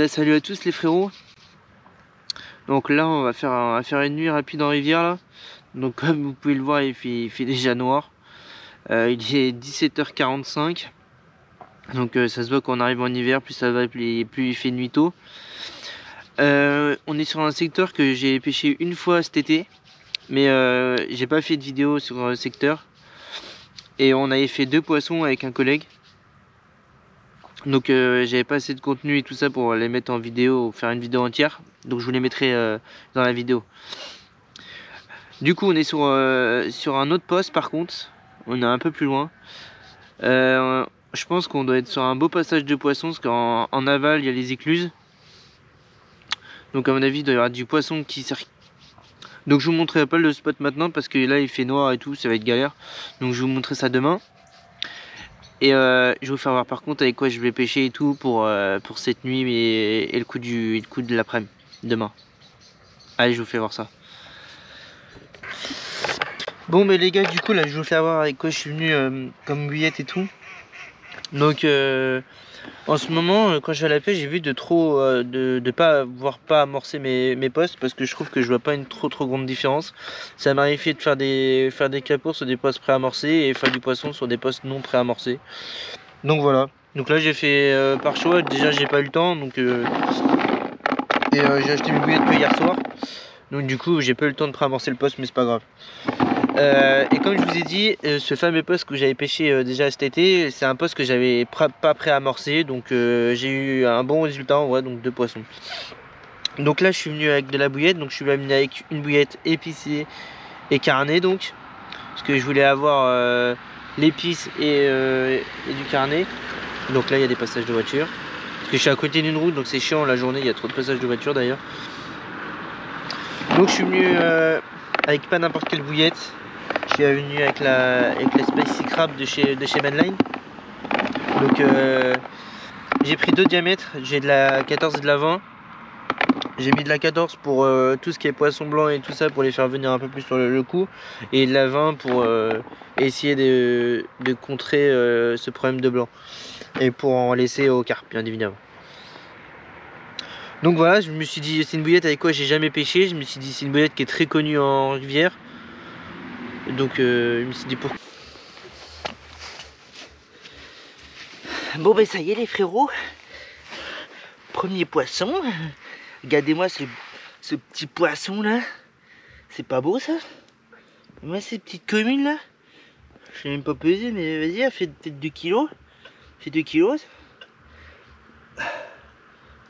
salut à tous les frérots. Donc là on va faire une nuit rapide en rivière là. Donc comme vous pouvez le voir il fait déjà noir. Il est 17h45. Donc ça se voit qu'on arrive en hiver, plus ça va, plus il fait nuit tôt. On est sur un secteur que j'ai pêché une fois cet été. Mais j'ai pas fait de vidéo sur le secteur. Et on avait fait 2 poissons avec un collègue. Donc j'avais pas assez de contenu et tout ça pour les mettre en vidéo, faire une vidéo entière. Donc je vous les mettrai dans la vidéo. Du coup on est sur un autre poste par contre. On est un peu plus loin. Je pense qu'on doit être sur un beau passage de poissons parce qu'en aval il y a les écluses. Donc à mon avis il doit y avoir du poisson qui circule. Donc je vous montrerai pas le spot maintenant parce que là il fait noir et tout, ça va être galère. Donc je vous montrerai ça demain. Et je vais vous faire voir par contre avec quoi je vais pêcher et tout pour cette nuit et le coup de l'après-midi demain. Allez, je vous fais voir ça. Bon mais les gars, du coup là je vais vous faire voir avec quoi je suis venu comme bouillette et tout. Donc en ce moment quand je vais à la pêche, j'ai vu de pas amorcer mes postes parce que je trouve que je vois pas une trop grande différence. Ça m'arrive de faire des capours sur des postes préamorcés et faire du poisson sur des postes non préamorcés. Donc voilà. Donc là j'ai fait par choix, déjà j'ai pas eu le temps donc j'ai acheté mes bouillettes que hier soir. Donc du coup j'ai pas eu le temps de préamorcer le poste mais c'est pas grave. Et comme je vous ai dit, ce fameux poste que j'avais pêché déjà cet été, c'est un poste que j'avais pas préamorcé. Donc j'ai eu un bon résultat en vrai, donc 2 poissons. Donc là je suis venu avec de la bouillette, donc je suis venu avec une bouillette épicée et carnée donc. Parce que je voulais avoir l'épice et du carnet. Donc là il y a des passages de voiture. Parce que je suis à côté d'une route donc c'est chiant la journée, il y a trop de passages de voiture d'ailleurs. Donc je suis venu avec pas n'importe quelle bouillette. Je suis venu avec la Spicy Crab de chez Manline. Donc j'ai pris 2 diamètres, j'ai de la 14 et de la 20. J'ai mis de la 14 pour tout ce qui est poisson blanc et tout ça pour les faire venir un peu plus sur le coup. Et de la 20 pour essayer de contrer ce problème de blanc. Et pour en laisser au carpe bien évidemment. Donc voilà, je me suis dit c'est une bouillette avec quoi j'ai jamais pêché. Je me suis dit c'est une bouillette qui est très connue en rivière. Donc je me suis dit pourquoi. Bon ben ça y est les frérots. Premier poisson. Regardez-moi ce petit poisson là. C'est pas beau ça? Moi ces petites communes là. Je sais même pas peser mais vas-y, elle fait peut-être 2 kilos. Fait 2 kilos.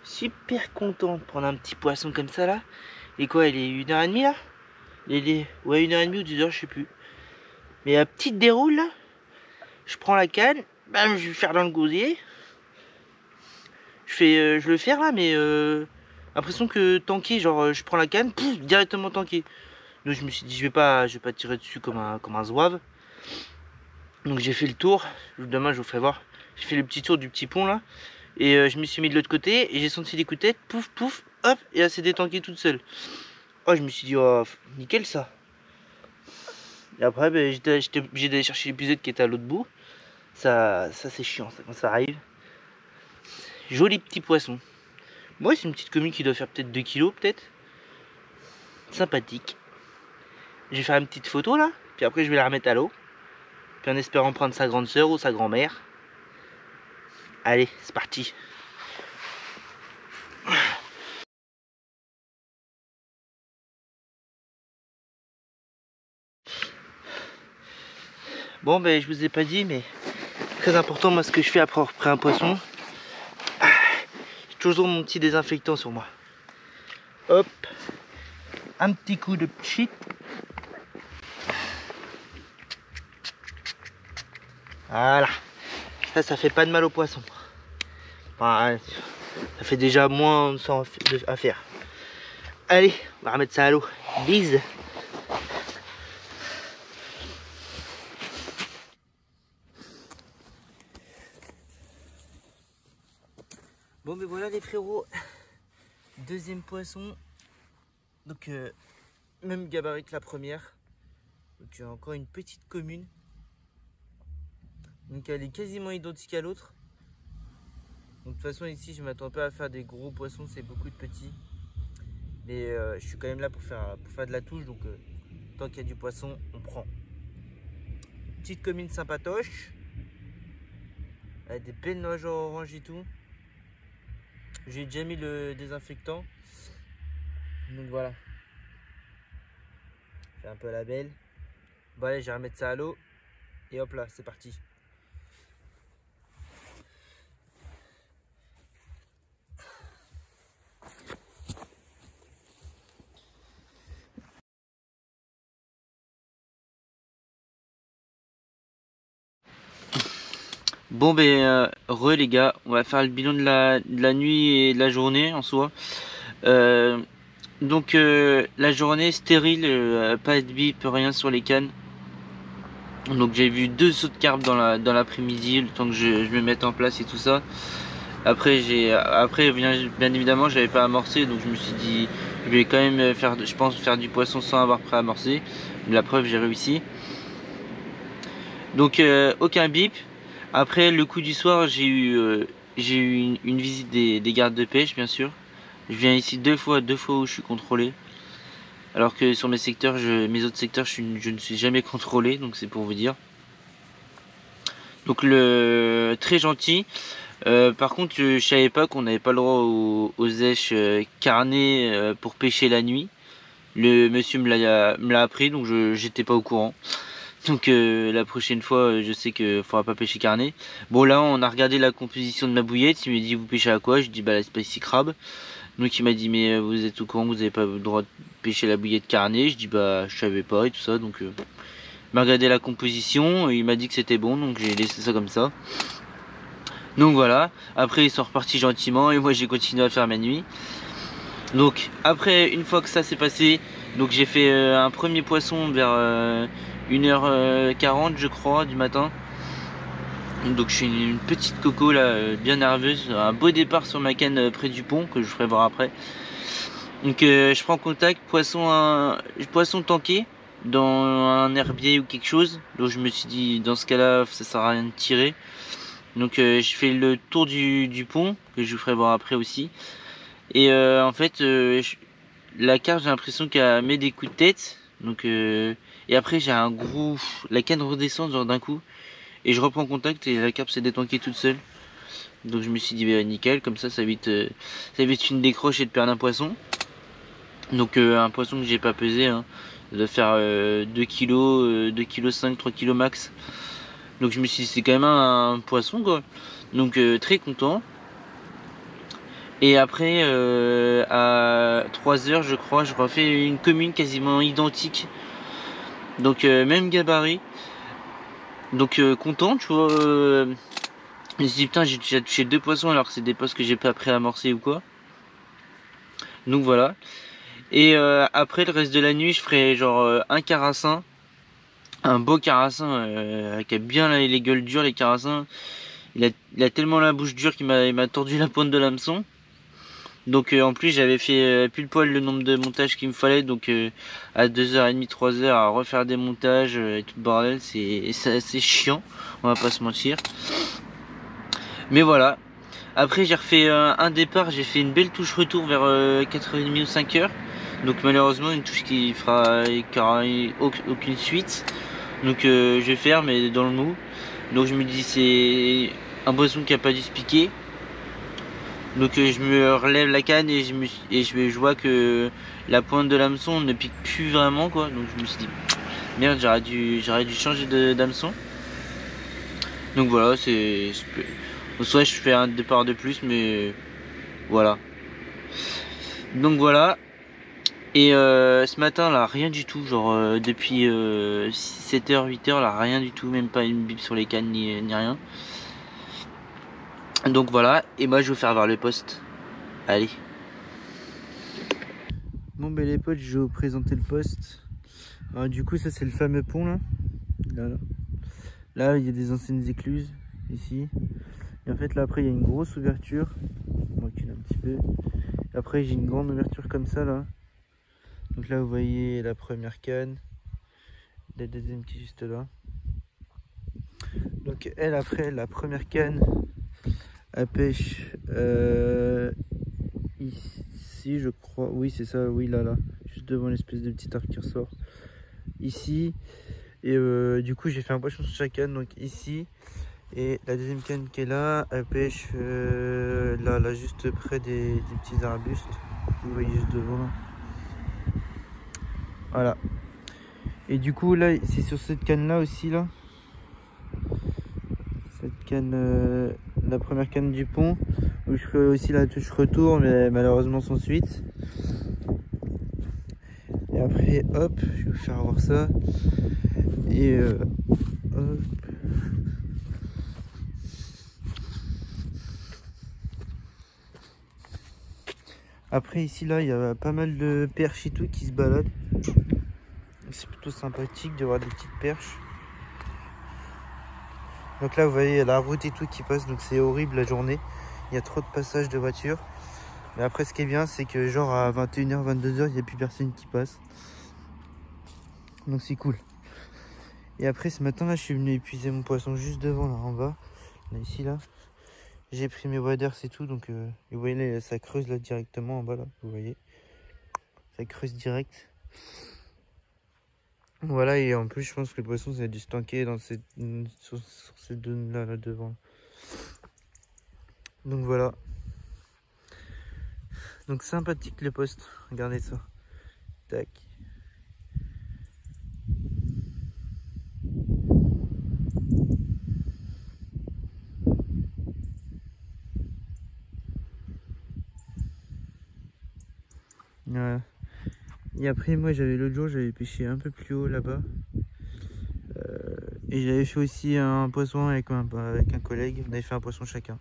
Super content de prendre un petit poisson comme ça là. Et quoi, il est 1h30 là? Ouais 1h30 ou 2h je sais plus. Mais la petite déroule là. Je prends la canne. Bam, je vais faire dans le gosier. Je le fais là mais l'impression que tanker, genre je prends la canne, pouf, directement tanker. Donc je me suis dit je vais pas tirer dessus comme un zouave. Donc j'ai fait le tour, demain je vous ferai voir. J'ai fait le petit tour du petit pont là. Et je me suis mis de l'autre côté et j'ai senti des coups de tête, pouf pouf, hop, et elle s'est détankée toute seule. Oh je me suis dit oh nickel ça. Et après ben, j'étais obligé d'aller chercher l'épisode qui était à l'autre bout. Ça c'est chiant ça, quand ça arrive. Joli petit poisson. Moi c'est une petite commune qui doit faire peut-être 2 kilos peut-être. Sympathique. Je vais faire une petite photo là, puis après je vais la remettre à l'eau. Puis en espérant prendre sa grande soeur ou sa grand-mère. Allez, c'est parti. Bon ben je vous ai pas dit mais très important moi ce que je fais après un poisson. J'ai toujours mon petit désinfectant sur moi. Hop. Un petit coup de pchit. Voilà. Ça fait pas de mal au poisson. Enfin, ça fait déjà moins à faire. Allez, on va remettre ça à l'eau. Bise. Bon ben voilà les frérots. Deuxième poisson. Donc même gabarit que la première. Donc encore une petite commune. Donc elle est quasiment identique à l'autre. Donc de toute façon ici je m'attends pas à faire des gros poissons, c'est beaucoup de petits. Mais je suis quand même là pour faire de la touche, donc tant qu'il y a du poisson, on prend. Petite commune sympatoche, avec des belles noix orange et tout. J'ai déjà mis le désinfectant. Donc voilà. Fait un peu la belle. Bon allez, je vais remettre ça à l'eau. Et hop là, c'est parti. Bon ben les gars, on va faire le bilan de la nuit et de la journée en soi. Donc la journée stérile, pas de bip, rien sur les cannes. Donc j'ai vu 2 sauts de carpe dans l'après-midi, le temps que je me mette en place et tout ça. Après bien évidemment j'avais pas amorcé, donc je me suis dit je vais quand même faire, je pense, faire du poisson sans avoir pré-amorcé. La preuve, j'ai réussi. Donc aucun bip. Après le coup du soir, j'ai eu une visite des gardes de pêche, bien sûr. Je viens ici deux fois où je suis contrôlé. Alors que sur mes secteurs, mes autres secteurs, je ne suis jamais contrôlé, donc c'est pour vous dire. Donc très gentil. Par contre, je savais pas qu'on n'avait pas le droit aux èches carnées pour pêcher la nuit. Le monsieur me l'a appris, donc j'étais pas au courant. Donc la prochaine fois, je sais qu'il faudra pas pêcher carnet. Bon là, on a regardé la composition de ma bouillette. Il m'a dit vous pêchez à quoi? Je dis bah la spicy crab. Donc il m'a dit mais vous êtes au courant, vous avez pas le droit de pêcher la bouillette carnet? Je dis bah je savais pas et tout ça. Donc il m'a regardé la composition, il m'a dit que c'était bon, donc j'ai laissé ça comme ça. Donc voilà. Après ils sont repartis gentiment et moi j'ai continué à faire ma nuit. Donc après, une fois que ça s'est passé, donc j'ai fait un premier poisson vers 1h40 je crois du matin. Donc je suis une petite coco là, bien nerveuse. Un beau départ sur ma canne près du pont que je ferai voir après. Donc je prends contact, poisson tanké dans un herbier ou quelque chose. Donc je me suis dit dans ce cas là ça sert à rien de tirer. Donc je fais le tour du pont que je vous ferai voir après aussi. Et en fait la carpe, j'ai l'impression qu'elle met des coups de tête. Donc et après j'ai un gros, la canne redescend genre d'un coup et je reprends contact et la carpe s'est détankée toute seule. Donc je me suis dit bah, nickel, comme ça évite une décroche et de perdre un poisson. Donc un poisson que j'ai pas pesé, hein, de faire 2 kg, 2 kg 5, 3 kg max. Donc je me suis dit c'est quand même un poisson quoi. Donc très content. Et après, à 3h, je crois, je refais une commune quasiment identique. Donc, même gabarit. Donc, content, tu vois. Je me suis dit, putain, j'ai déjà touché 2 poissons alors que c'est des postes que j'ai pas pré-amorcé ou quoi. Donc, voilà. Et après, le reste de la nuit, je ferai genre un carassin. Un beau carassin qui a bien les gueules dures, les carassins. Il a tellement la bouche dure qu'il m'a tordu la pointe de l'hameçon. Donc en plus j'avais fait pile poil le nombre de montages qu'il me fallait, donc à 2h30, 3h à refaire des montages et tout le bordel, c'est assez chiant, on va pas se mentir. Mais voilà. Après j'ai refait un départ, j'ai fait une belle touche retour vers 4h30 ou 5h. Donc malheureusement une touche qui aura aucune suite. Donc je vais faire mais dans le mou. Donc je me dis c'est un poisson qui a pas dû se piquer. Donc je me relève la canne et je vois que la pointe de l'hameçon ne pique plus vraiment quoi. Donc je me suis dit merde, j'aurais dû changer d'hameçon. Donc voilà, soit je fais un départ de plus, mais voilà. Donc voilà. Et ce matin là rien du tout, genre depuis 7h, 8h là rien du tout, même pas une bip sur les cannes ni rien. Donc voilà, et moi je vais faire voir le poste. Allez. Bon ben les potes, je vais vous présenter le poste. Alors, du coup ça c'est le fameux pont là. Là il y a des anciennes écluses ici. Et en fait là après il y a une grosse ouverture. On recule un petit peu. Et après j'ai une grande ouverture comme ça là. Donc là vous voyez la première canne. La deuxième qui est juste là. Donc elle après la première canne. Elle pêche ici, je crois. Oui, c'est ça, oui, là, juste devant l'espèce de petit arc qui ressort. Ici. Et du coup, j'ai fait un poisson sur chaque canne, donc ici. Et la deuxième canne qui est là, elle pêche là, juste près des petits arbustes. Vous voyez juste devant là. Voilà. Et du coup, là, c'est sur cette canne là aussi, là. Cette canne, la première canne du pont, où je ferai aussi la touche retour, mais malheureusement sans suite. Et après, hop, je vais vous faire voir ça. Et hop. Après ici là il y a pas mal de perches et tout qui se baladent. C'est plutôt sympathique de voir des petites perches. Donc là vous voyez il y a la route et tout qui passe, donc c'est horrible la journée. Il y a trop de passages de voitures. Mais après ce qui est bien c'est que genre à 21h, 22h il n'y a plus personne qui passe. Donc c'est cool. Et après ce matin là je suis venu épuiser mon poisson juste devant là en bas. Là ici là. J'ai pris mes waders et tout, donc vous voyez là, ça creuse là directement en bas là, vous voyez. Ça creuse direct. Voilà, et en plus je pense que le poisson ça a dû se tanker dans sur ces dunes là devant. Donc voilà. Donc sympathique le poste, regardez ça. Tac. Voilà. Et après moi j'avais l'autre jour, j'avais pêché un peu plus haut là-bas. Et j'avais fait aussi un poisson avec un collègue, on avait fait un poisson chacun.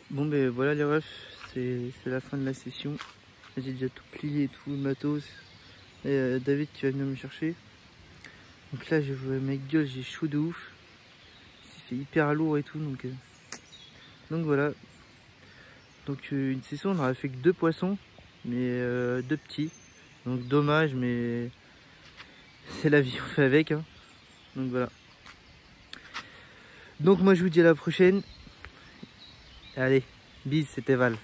Bon ben voilà les refs, c'est la fin de la session. J'ai déjà tout plié, tout le matos. Et David qui va venir me chercher. Donc là je vois ma gueule, j'ai chaud de ouf. C'est fait hyper lourd et tout, donc voilà. Donc une session on n'aurait fait que 2 poissons, mais 2 petits. Donc dommage, mais c'est la vie, on fait avec hein. Donc voilà. Donc moi je vous dis à la prochaine. Allez, bis, c'était Val.